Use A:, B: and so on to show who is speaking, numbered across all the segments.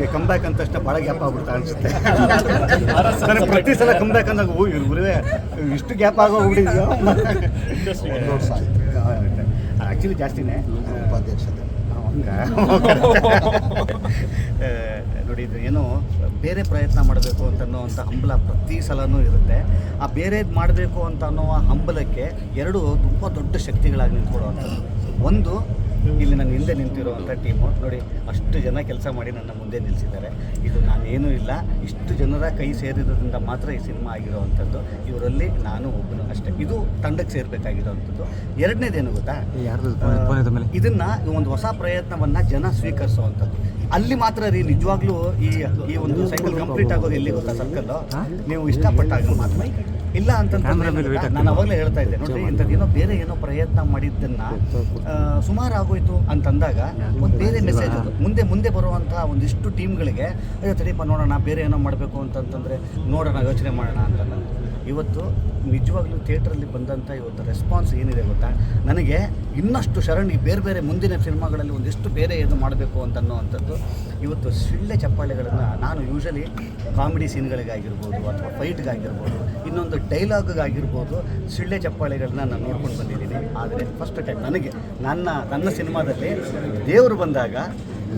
A: ನನಗೆ come back ಅಂತ ತಕ್ಷಣ ಭಾಳ ಗ್ಯಾಪ್ ಆಗ್ಬಿಡ್ತಾ ಅನಿಸುತ್ತೆ. ನನಗೆ ಪ್ರತಿ ಸಲ ಕಮ್ ಬ್ಯಾಕ್ ಅಂದಾಗ ಗುರುವೇ ಇಷ್ಟು ಗ್ಯಾಪ್ ಆಗೋಗ್ಬಿಟ್ಟಿದೆಯೋ. ಆ್ಯಕ್ಚುಲಿ ಜಾಸ್ತಿನೇ
B: ಉಪಾಧ್ಯಕ್ಷತೆ
A: ನೋಡಿ, ಇದು ಏನೋ ಬೇರೆ ಪ್ರಯತ್ನ ಮಾಡಬೇಕು ಅಂತನ್ನುವಂಥ ಹಂಬಲ ಪ್ರತಿ ಸಲವೂ ಇರುತ್ತೆ. ಆ ಬೇರೆದು ಮಾಡಬೇಕು ಅಂತ ಅನ್ನೋ ಹಂಬಲಕ್ಕೆ ಎರಡು ತುಂಬ ದೊಡ್ಡ ಶಕ್ತಿಗಳಾಗಿ ನಿಂತ್ಕೊಳ್ಳುವಂಥದ್ದು. ಒಂದು, ಇಲ್ಲಿ ನನ್ನ ಹಿಂದೆ ನಿಂತಿರುವಂಥ ಟೀಮು ನೋಡಿ, ಅಷ್ಟು ಜನ ಕೆಲಸ ಮಾಡಿ ನನ್ನ ಮುಂದೆ ನಿಲ್ಲಿಸಿದ್ದಾರೆ. ಇದು ನಾನೇನೂ ಇಲ್ಲ, ಇಷ್ಟು ಜನರ ಕೈ ಸೇರಿರೋದ್ರಿಂದ ಮಾತ್ರ ಈ ಸಿನಿಮಾ ಆಗಿರೋವಂಥದ್ದು. ಇವರಲ್ಲಿ ನಾನು ಒಬ್ಬನು ಅಷ್ಟೇ. ಇದು ತಂಡಕ್ಕೆ ಸೇರಬೇಕಾಗಿರೋವಂಥದ್ದು. ಎರಡನೇದೇನು ಗೊತ್ತಾ, ಇದನ್ನು ಒಂದು ಹೊಸ ಪ್ರಯತ್ನವನ್ನು ಜನ ಸ್ವೀಕರಿಸುವಂಥದ್ದು. ಅಲ್ಲಿ ಮಾತ್ರ ರೀ ನಿಜವಾಗ್ಲೂ ಈ ಒಂದು ಸೈಕಲ್ ಕಂಪ್ಲೀಟ್ ಆಗೋದು ಎಲ್ಲಿ ಗೊತ್ತಾ, ಸರ್ಕಲ್ಲು ನೀವು ಇಷ್ಟಪಟ್ಟಾಗ ಮಾತ್ರ. ಇಲ್ಲ ಅಂತಂದ್ರೆ ನಾನು ಅವಾಗಲೇ ಹೇಳ್ತಾ ಇದ್ದೆ ನೋಡಿ, ಇಂಥದ್ದೇನೋ ಬೇರೆ ಏನೋ ಪ್ರಯತ್ನ ಮಾಡಿದ್ದನ್ನು ಸುಮಾರು ಆಗೋಯ್ತು ಅಂತಂದಾಗ ಒಂದು ಬೇರೆ ಮೆಸೇಜ್ ಅದು ಮುಂದೆ ಬರುವಂಥ ಒಂದಿಷ್ಟು ಟೀಮ್ಗಳಿಗೆ ಅಯ್ಯೋ ತಡೀಪ ನೋಡೋಣ ಬೇರೆ ಏನೋ ಮಾಡಬೇಕು ಅಂತಂತಂದರೆ ನೋಡೋಣ ಯೋಚನೆ ಮಾಡೋಣ ಅಂತ. ಇವತ್ತು ನಿಜವಾಗ್ಲೂ ಥಿಯೇಟ್ರಲ್ಲಿ ಬಂದಂಥ ಇವತ್ತು ರೆಸ್ಪಾನ್ಸ್ ಏನಿದೆ ಗೊತ್ತಾ, ನನಗೆ ಇನ್ನಷ್ಟು ಶರಣ್ ಈ ಬೇರೆ ಮುಂದಿನ ಸಿನಿಮಾಗಳಲ್ಲಿ ಒಂದಿಷ್ಟು ಬೇರೆ ಏನು ಮಾಡಬೇಕು ಅಂತನ್ನುವಂಥದ್ದು. ಇವತ್ತು ಸಿಳ್ಳೆ ಚಪ್ಪಾಳೆಗಳನ್ನು ನಾನು ಯೂಶಲಿ ಕಾಮಿಡಿ ಸೀನ್ಗಳಿಗಾಗಿರ್ಬೋದು ಅಥವಾ ಫೈಟ್ಗಾಗಿರ್ಬೋದು ಇನ್ನೊಂದು ಡೈಲಾಗ್ಗಾಗಿರ್ಬೋದು ಸಿಳ್ಳೆ ಚಪ್ಪಾಳೆಗಳನ್ನ ನಾನು ನೋಡ್ಕೊಂಡು ಬಂದಿದ್ದೀನಿ. ಆದರೆ ಫಸ್ಟ್ ಟೈಮ್ ನನಗೆ ನನ್ನ ಸಿನಿಮಾದಲ್ಲಿ ದೇವರು ಬಂದಾಗ,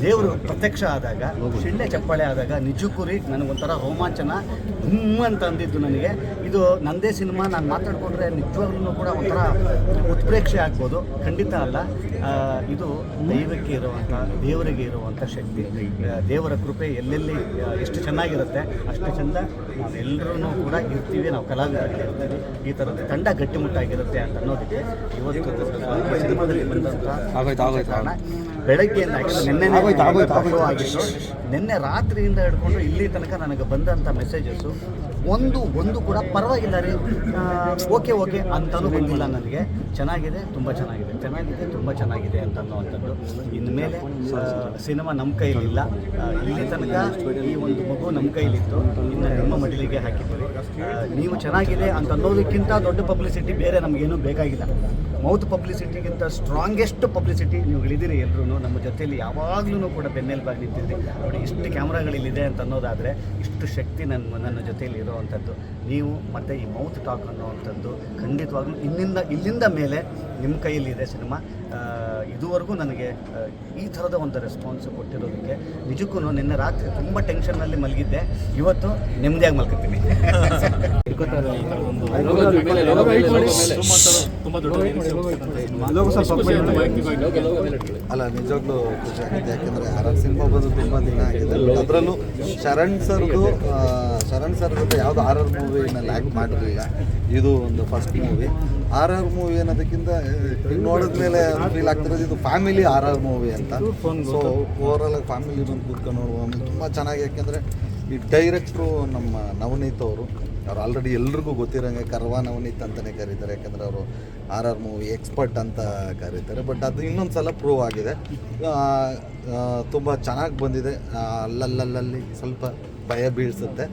A: ದೇವರು ಪ್ರತ್ಯಕ್ಷ ಆದಾಗ, ಸಿಳ್ಳೆ ಚಪ್ಪಾಳೆ ಆದಾಗ ನಿಜಕ್ಕೂ ರೀ ನನಗೊಂಥರ ರೋಮಾಂಚನ ಅಂತ ಅಂದಿದ್ದು. ನನಗೆ ಇದು ನನ್ನದೇ ಸಿನಿಮಾ, ನಾನು ಮಾತಾಡಿಕೊಂಡ್ರೆ ನಿಜವಾಗ್ಲೂ ಕೂಡ ಒಂಥರ ಉತ್ಪ್ರೇಕ್ಷೆ ಆಗ್ಬೋದು, ಖಂಡಿತ ಅಲ್ಲ. ಇದು ದೈವಕ್ಕೆ ಇರುವಂಥ, ದೇವರಿಗೆ ಇರುವಂಥ ಶಕ್ತಿ. ದೇವರ ಕೃಪೆ ಎಲ್ಲೆಲ್ಲಿ ಎಷ್ಟು ಚೆನ್ನಾಗಿರುತ್ತೆ ಅಷ್ಟು ಚೆಂದ ನಾವೆಲ್ಲರೂ ಕೂಡ ಇರ್ತೀವಿ, ನಾವು ಕಲಾವಿದರಲ್ಲಿ ಇರ್ತೀವಿ. ಈ ಥರದ ತಂಡ ಗಟ್ಟಿಮುಟ್ಟಾಗಿರುತ್ತೆ ಅಂತ ಅನ್ನೋದಕ್ಕೆ ಇವತ್ತು ಸಿನಿಮಾದಲ್ಲಿ ಬಂದಂಥ ಕಾರಣ. ಬೆಳಗ್ಗೆಯಿಂದ ಆಗಿತ್ತು, ನಿನ್ನೆ ರಾತ್ರಿಯಿಂದ ಹಿಡ್ಕೊಂಡು ಇಲ್ಲಿ ತನಕ ನನಗೆ ಬಂದಂಥ ಮೆಸೇಜಸ್ಸು ಒಂದು ಕೂಡ ಪರವಾಗಿಲ್ಲ ರೀ, ಓಕೆ ಅಂತಲೂ ಬಂದಿಲ್ಲ ನನಗೆ. ಚೆನ್ನಾಗಿದೆ, ತುಂಬ ಚೆನ್ನಾಗಿದೆ ಅಂತ ಅನ್ನುವಂಥದ್ದು. ಇನ್ಮೇಲೆ ಸಿನಿಮಾ ನಮ್ಮ ಕೈಲಿಲ್ಲ, ಇಲ್ಲಿ ತನಕ ಈ ಒಂದು ಮಗು ನಮ್ಮ ಕೈಲಿತ್ತು, ಇನ್ನು ನಿಮ್ಮ ಮಡಿಲಿಗೆ ಹಾಕಿದ್ದೀವಿ. ನೀವು ಚೆನ್ನಾಗಿದೆ ಅಂತ ಅನ್ನೋದಕ್ಕಿಂತ ದೊಡ್ಡ ಪಬ್ಲಿಸಿಟಿ ಬೇರೆ ನಮಗೇನೂ ಬೇಕಾಗಿಲ್ಲ. ಮೌತ್ ಪಬ್ಲಿಸಿಟಿಗಿಂತ ಸ್ಟ್ರಾಂಗೆಸ್ಟ್ ಪಬ್ಲಿಸಿಟಿ ನೀವುಗಳಿದ್ದೀರಿ ಎಲ್ಲರೂ ನಮ್ಮ ಜೊತೆಯಲ್ಲಿ, ಯಾವಾಗಲೂ ಕೂಡ ಬೆನ್ನೆಲುಬಾಗಿ ನಿಂತಿದ್ದೆ ನೋಡಿ. ಇಷ್ಟು ಕ್ಯಾಮ್ರಾಗಳಿಲ್ಲಿದೆ ಅಂತ ಅನ್ನೋದಾದರೆ ಇಷ್ಟು ಶಕ್ತಿ ನನ್ನ ಜೊತೆಯಲ್ಲಿ ಇರೋವಂಥದ್ದು ನೀವು. ಮತ್ತು ಈ ಮೌತ್ ಟಾಕ್ ಅನ್ನೋವಂಥದ್ದು ಖಂಡಿತವಾಗ್ಲೂ ಇಲ್ಲಿಂದ ಮೇಲೆ ನಿಮ್ಮ ಕೈಯಲ್ಲಿದೆ ಸಿನಿಮಾ. ಇದುವರೆಗೂ ನನಗೆ ಈ ಥರದ ಒಂದು ರೆಸ್ಪಾನ್ಸ್ ಕೊಟ್ಟಿರೋದಕ್ಕೆ ನಿಜಕ್ಕೂ ನಿನ್ನೆ ರಾತ್ರಿ ತುಂಬ ಟೆನ್ಷನ್ನಲ್ಲಿ ಮಲಗಿದ್ದೆ, ಇವತ್ತು ನೆಮ್ಮದಿಯಾಗಿ ಮಲ್ಕೊತೀನಿ.
B: ಅಲ್ಲ, ನಿಜವಾಗ್ಲೂ ಖುಷಿ ಆಗಿದೆ. ಯಾಕೆಂದರೆ ಆರ್ ಸಿನಿಮಾ ಬಂದು ತುಂಬ ದಿನ ಆಗಿದೆ. ಅದರಲ್ಲೂ ಶರಣ್ ಸರ್ ಜೊತೆ ಯಾವುದು ಆರ್ ಮೂವಿನಲ್ಲಿ ಆ್ಯಕ್ಟ್ ಮಾಡಿರಲಿಲ್ಲ. ಇದು ಒಂದು ಫಸ್ಟ್ ಮೂವಿ. ಆರ್ ಮೂವಿ ಅನ್ನೋದಕ್ಕಿಂತ ಈಗ ನೋಡಿದ್ಮೇಲೆ ಫೀಲ್ ಆಗ್ತಿರೋದು ಇದು ಫ್ಯಾಮಿಲಿ ಆರ್ ಮೂವಿ ಅಂತ. ಸೊ ಓವರಾಲ್ ಆಗಿ ಫ್ಯಾಮಿಲಿ ಬಂದು ಕೂತ್ಕೊಂಡು ನೋಡುವ ತುಂಬ ಚೆನ್ನಾಗಿ. ಯಾಕೆಂದರೆ ಈ ಡೈರೆಕ್ಟ್ರು ನಮ್ಮ ನವನೀತ್ ಅವರು ಆಲ್ರೆಡಿ ಎಲ್ರಿಗೂ ಗೊತ್ತಿರೋಂಗೆ ಕರ್ವಾ ನವನೀತ್ ಅಂತಲೇ ಕರೀತಾರೆ. ಯಾಕೆಂದರೆ ಅವರು ಆರ್ ಮೂವಿ ಎಕ್ಸ್ಪರ್ಟ್ ಅಂತ ಕರೀತಾರೆ. ಬಟ್ ಅದು ಇನ್ನೊಂದು ಸಲ ಪ್ರೂವ್ ಆಗಿದೆ. ತುಂಬ ಚೆನ್ನಾಗಿ ಬಂದಿದೆ. ಅಲ್ಲಲ್ಲಿ ಸ್ವಲ್ಪ ಭಯ ಬೀಳಿಸುತ್ತೆ,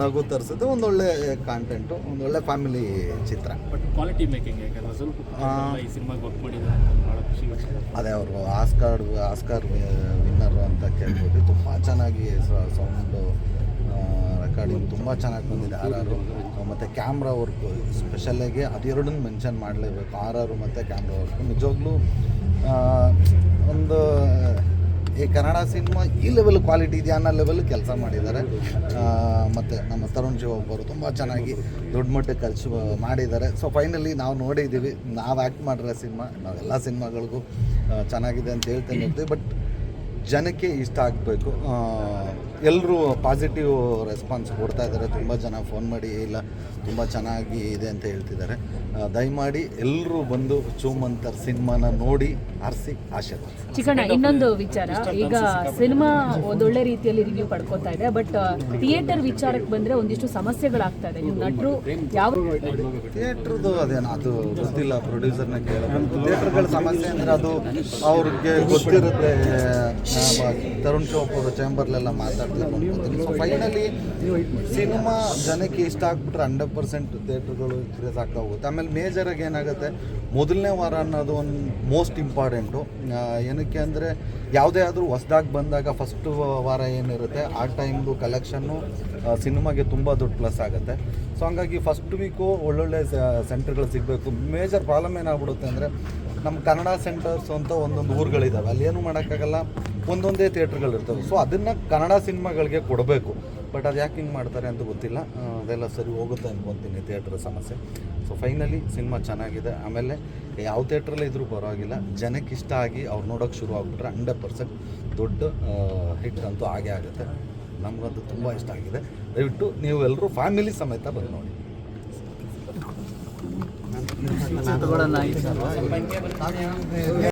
B: ನಗು ತರಿಸುತ್ತೆ. ಒಂದೊಳ್ಳೆ ಕಾಂಟೆಂಟು, ಒಂದೊಳ್ಳೆ family Chitra.
C: But quality making ಈ ಸಿನಿಮಾಗೆ ವರ್ಕ್ ಮಾಡಿದ್ದಾರೆ, ಭಾಳ ಖುಷಿ.
B: ಅದೇ ಅವರು ಆಸ್ಕಾರ್ ವಿನ್ನರು ಅಂತ ಕೇಳ್ಬೋದು. ತುಂಬ ಚೆನ್ನಾಗಿ ಸೌಂಡು ರೆಕಾರ್ಡಿಂಗ್ ತುಂಬ ಚೆನ್ನಾಗಿ ಬಂದಿದೆ ಆರ್. ಮತ್ತು ಕ್ಯಾಮ್ರಾ ವರ್ಕು ಸ್ಪೆಷಲಾಗಿ ಅದೆರಡನ್ನು ಮೆನ್ಷನ್ ಮಾಡಲೇಬೇಕು, ಆರ್ ಮತ್ತು ಕ್ಯಾಮ್ರಾ ವರ್ಕು. ನಿಜವಾಗ್ಲೂ ಒಂದು ಈ ಕನ್ನಡ ಸಿನಿಮಾ ಈ ಲೆವೆಲ್ ಕ್ವಾಲಿಟಿ ಇದೆಯಾ ಅನ್ನೋ ಲೆವೆಲ್ ಕೆಲಸ ಮಾಡಿದ್ದಾರೆ. ಮತ್ತು ನಮ್ಮ ತರುಣ್ ಶಿವ ಒಬ್ಬರು ತುಂಬ ಚೆನ್ನಾಗಿ ದೊಡ್ಡ ಮಟ್ಟಕ್ಕೆ ಖರ್ಚು ಮಾಡಿದ್ದಾರೆ. ಸೊ ಫೈನಲಿ ನಾವು ನೋಡಿದ್ದೀವಿ, ನಾವು ಆ್ಯಕ್ಟ್ ಮಾಡಿರೋ ಸಿನಿಮಾ ನಾವೆಲ್ಲ ಸಿನಿಮಾಗಳಿಗೂ ಚೆನ್ನಾಗಿದೆ ಅಂತ ಹೇಳ್ತೇನೆ ಇರ್ತೀವಿ. ಬಟ್ ಜನಕ್ಕೆ ಇಷ್ಟ ಆಗಬೇಕು. ಎಲ್ಲರೂ ಪಾಸಿಟಿವ್ ರೆಸ್ಪಾನ್ಸ್ ಕೊಡ್ತಾ ಇದ್ದಾರೆ. ತುಂಬ ಜನ ಫೋನ್ ಮಾಡಿ ಇಲ್ಲ ತುಂಬ ಚೆನ್ನಾಗಿ ಇದೆ ಅಂತ ಹೇಳ್ತಿದ್ದಾರೆ. ದಯಮಾಡಿ ಎಲ್ಲರೂ ಬಂದು ಚೂಮಂತರ್ ಸಿನಿಮಾನ ನೋಡಿ ಹರಿಸಿ ಆಶೀರ್ವಾದ.
D: ಚಿಕ್ಕಣ್ಣ, ಇನ್ನೊಂದು ವಿಚಾರ, ಈಗ ಸಿನಿಮಾ ಒಂದೊಳ್ಳೆ ರೀತಿಯಲ್ಲಿ ರಿವ್ಯೂ ಪಡ್ಕೋತಾ ಇದೆ, ಬಟ್ ಥಿಯೇಟರ್ ವಿಚಾರಕ್ಕೆ ಬಂದರೆ ಒಂದಿಷ್ಟು ಸಮಸ್ಯೆಗಳಾಗ್ತಾ ಇದೆ. ನೀವು ನಟರು ಯಾವ
B: ಥಿಯೇಟ್ರದ್ದು ಅದೇನು ಅದು ಗೊತ್ತಿಲ್ಲ, ಪ್ರೊಡ್ಯೂಸರ್ನ ಕೇಳಬೇಕು. ಥಿಯೇಟ್ರ್ಗಳ ಸಮಸ್ಯೆ ಅಂದರೆ ಅದು ಅವ್ರಿಗೆ ಗೊತ್ತಿರುತ್ತೆ. ತರುಣ್ ಚೋಪ್ ಅವರು ಚೇಂಬರ್ಲೆಲ್ಲ ಮಾತಾಡ್ತಾರೆ. ಅನ್ಕೊತೀನಿ. ಸೊ ಫೈನಲಿ ಸಿನಿಮಾ ಜನಕ್ಕೆ ಇಷ್ಟ ಆಗ್ಬಿಟ್ರೆ 100% ಥಿಯೇಟ್ರ್ಗಳು ಇನ್ಕ್ರೀಸ್ ಆಗ್ತಾ ಹೋಗುತ್ತೆ. ಆಮೇಲೆ ಮೇಜರಾಗಿ ಏನಾಗುತ್ತೆ, ಮೊದಲನೇ ವಾರ ಅನ್ನೋದು ಒಂದು ಮೋಸ್ಟ್ ಇಂಪಾರ್ಟೆಂಟು. ಏನಕ್ಕೆ ಅಂದರೆ ಯಾವುದೇ ಆದರೂ ಹೊಸ್ದಾಗಿ ಬಂದಾಗ ಫಸ್ಟು ವಾರ ಏನಿರುತ್ತೆ ಆ ಟೈಮ್ದು ಕಲೆಕ್ಷನ್ನು ಸಿನಿಮಾಗೆ ತುಂಬ ದೊಡ್ಡ ಪ್ಲಸ್ ಆಗುತ್ತೆ. ಸೊ ಹಂಗಾಗಿ ಫಸ್ಟ್ ವೀಕು ಒಳ್ಳೊಳ್ಳೆ ಸೆಂಟರ್ಗಳು ಸಿಗಬೇಕು. ಮೇಜರ್ ಪ್ರಾಬ್ಲಮ್ ಏನಾಗ್ಬಿಡುತ್ತೆ ಅಂದರೆ ನಮ್ಮ ಕನ್ನಡ ಸೆಂಟರ್ಸ್ ಅಂತ ಒಂದೊಂದು ಊರುಗಳಿದ್ದಾವೆ, ಅಲ್ಲಿ ಏನು ಮಾಡೋಕ್ಕಾಗಲ್ಲ, ಒಂದೊಂದೇ ಥಿಯೇಟ್ರ್ಗಳಿರ್ತವೆ. ಸೊ ಅದನ್ನು ಕನ್ನಡ ಸಿನಿಮಾಗಳಿಗೆ ಕೊಡಬೇಕು. ಬಟ್ ಅದು ಯಾಕೆ ಹಿಂಗೆ ಮಾಡ್ತಾರೆ ಅಂತ ಗೊತ್ತಿಲ್ಲ. ಅದೆಲ್ಲ ಸರಿ ಹೋಗುತ್ತೆ ಅನ್ಕೊತೀನಿ ಥಿಯೇಟ್ರ್ ಸಮಸ್ಯೆ. ಸೊ ಫೈನಲಿ ಸಿನಿಮಾ ಚೆನ್ನಾಗಿದೆ. ಆಮೇಲೆ ಯಾವ ಥಿಯೇಟ್ರಲ್ಲಿ ಇದ್ರೂ ಪರವಾಗಿಲ್ಲ, ಜನಕ್ಕೆ ಇಷ್ಟ ಆಗಿ ಅವ್ರು ನೋಡೋಕ್ಕೆ ಶುರು ಆಗಿಬಿಟ್ರೆ 100% ದೊಡ್ಡ ಹಿಟ್ ಅಂತೂ ಆಗೇ ಆಗುತ್ತೆ. ನಮಗಂತೂ ತುಂಬ ಇಷ್ಟ ಆಗಿದೆ. ದಯವಿಟ್ಟು ನೀವು ಎಲ್ಲರೂ ಫ್ಯಾಮಿಲಿ ಸಮೇತ ಬಂದು ನೋಡಿ.